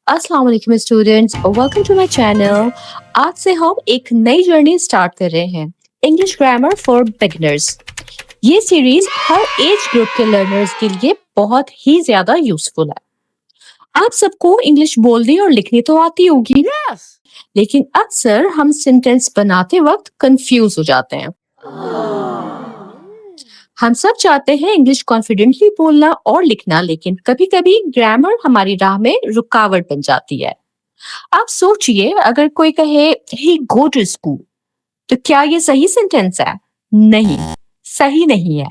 अस्सलाम वालेकुम students, welcome to my channel. आज से हम एक नई जर्नी स्टार्ट कर रहे हैं, इंग्लिश ग्रामर फॉर बिगिनर्स। ये सीरीज हर एज ग्रुप के लर्नर्स के लिए बहुत ही ज्यादा यूजफुल है। आप सबको इंग्लिश बोलनी और लिखनी तो आती होगी, लेकिन अक्सर हम सेंटेंस बनाते वक्त कंफ्यूज हो जाते हैं। हम सब चाहते हैं इंग्लिश कॉन्फिडेंटली बोलना और लिखना, लेकिन कभी-कभी ग्रामर हमारी राह में रुकावट बन जाती है। आप सोचिए, अगर कोई कहे ही गो टू स्कूल, तो क्या ये सही सेंटेंस है? नहीं, सही नहीं है।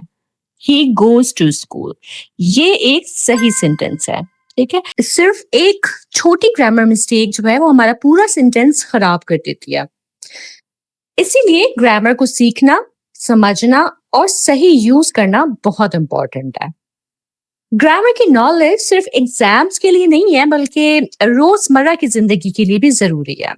ही गोज टू स्कूल ये एक सही सेंटेंस है। ठीक है, सिर्फ एक छोटी ग्रामर मिस्टेक जो है वो हमारा पूरा सेंटेंस खराब कर देती है। इसीलिए ग्रामर को सीखना, समझना और सही यूज करना बहुत इंपॉर्टेंट है। ग्रामर की नॉलेज सिर्फ एग्जाम्स के लिए नहीं है, बल्कि रोजमर्रा की जिंदगी के लिए भी जरूरी है।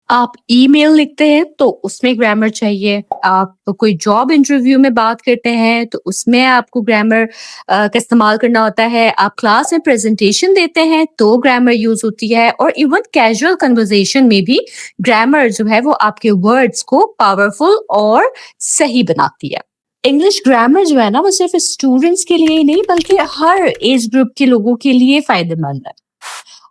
आप ईमेल लिखते हैं तो उसमें ग्रामर चाहिए। आप कोई जॉब इंटरव्यू में बात करते हैं तो उसमें आपको ग्रामर का इस्तेमाल करना होता है। आप क्लास में प्रेजेंटेशन देते हैं तो ग्रामर यूज होती है, और इवन कैजुअल कन्वर्सेशन में भी ग्रामर जो है वो आपके वर्ड्स को पावरफुल और सही बनाती है। इंग्लिश ग्रामर जो है ना, वो सिर्फ स्टूडेंट्स के लिए ही नहीं बल्कि हर एज ग्रुप के लोगों के लिए फायदेमंद है।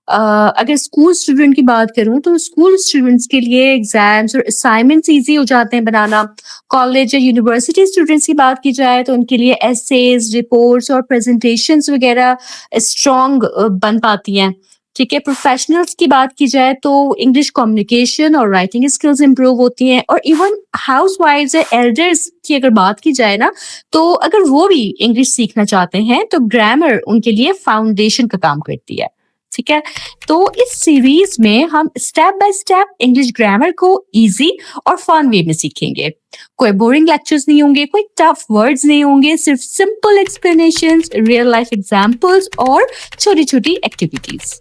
अगर स्कूल स्टूडेंट की बात करूं तो स्कूल स्टूडेंट्स के लिए एग्जाम्स और असाइनमेंट्स इजी हो जाते हैं बनाना। कॉलेज या यूनिवर्सिटी स्टूडेंट्स की बात की जाए तो उनके लिए एसेज, रिपोर्ट्स और प्रेजेंटेशंस वगैरह स्ट्रॉन्ग बन पाती हैं। ठीक है, प्रोफेशनल्स की बात की जाए तो इंग्लिश कम्युनिकेशन और राइटिंग स्किल्स इंप्रूव होती हैं। और इवन हाउस वाइफ्स या एल्डर्स की अगर बात की जाए ना, तो अगर वो भी इंग्लिश सीखना चाहते हैं तो ग्रामर उनके लिए फाउंडेशन का काम करती है। ठीक है, तो इस सीरीज में हम step by step English grammar को इजी और फन वे में सीखेंगे। कोई बोरिंग लेक्चर्स नहीं होंगे, कोई टफ वर्ड्स नहीं होंगे, सिर्फ simple explanations, real life examples और छोटी छोटी एक्टिविटीज।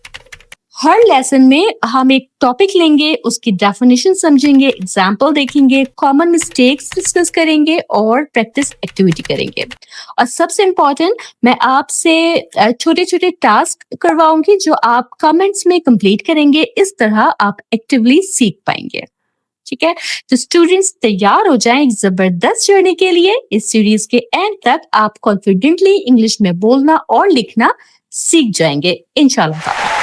हर लेसन में हम एक टॉपिक लेंगे, उसकी डेफिनेशन समझेंगे, एग्जाम्पल देखेंगे, कॉमन मिस्टेक्स डिस्कस करेंगे और प्रैक्टिस एक्टिविटी करेंगे। और सबसे इम्पोर्टेंट, मैं आपसे छोटे छोटे टास्क करवाऊंगी जो आप कमेंट्स में कंप्लीट करेंगे। इस तरह आप एक्टिवली सीख पाएंगे। ठीक है, तो स्टूडेंट्स तैयार हो जाएं एक जबरदस्त जर्नी के लिए। इस सीरीज के एंड तक आप कॉन्फिडेंटली इंग्लिश में बोलना और लिखना सीख जाएंगे इंशाल्लाह।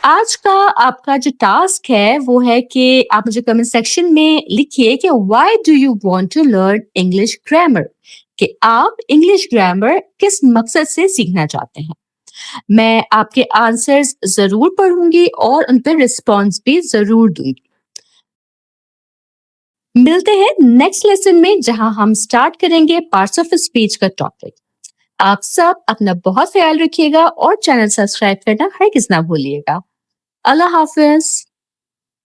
आज का आपका जो टास्क है वो है कि आप मुझे कमेंट सेक्शन में लिखिए कि why do you want to learn English grammar, कि आप इंग्लिश ग्रामर किस मकसद से सीखना चाहते हैं। मैं आपके आंसर्स जरूर पढ़ूंगी और उन पर रिस्पॉन्स भी जरूर दूंगी। मिलते हैं नेक्स्ट लेसन में, जहां हम स्टार्ट करेंगे पार्ट्स ऑफ स्पीच का टॉपिक। आप सब अपना बहुत ख्याल रखिएगा और चैनल सब्सक्राइब करना हरगिज ना भूलिएगा। अल्लाह हाफिज।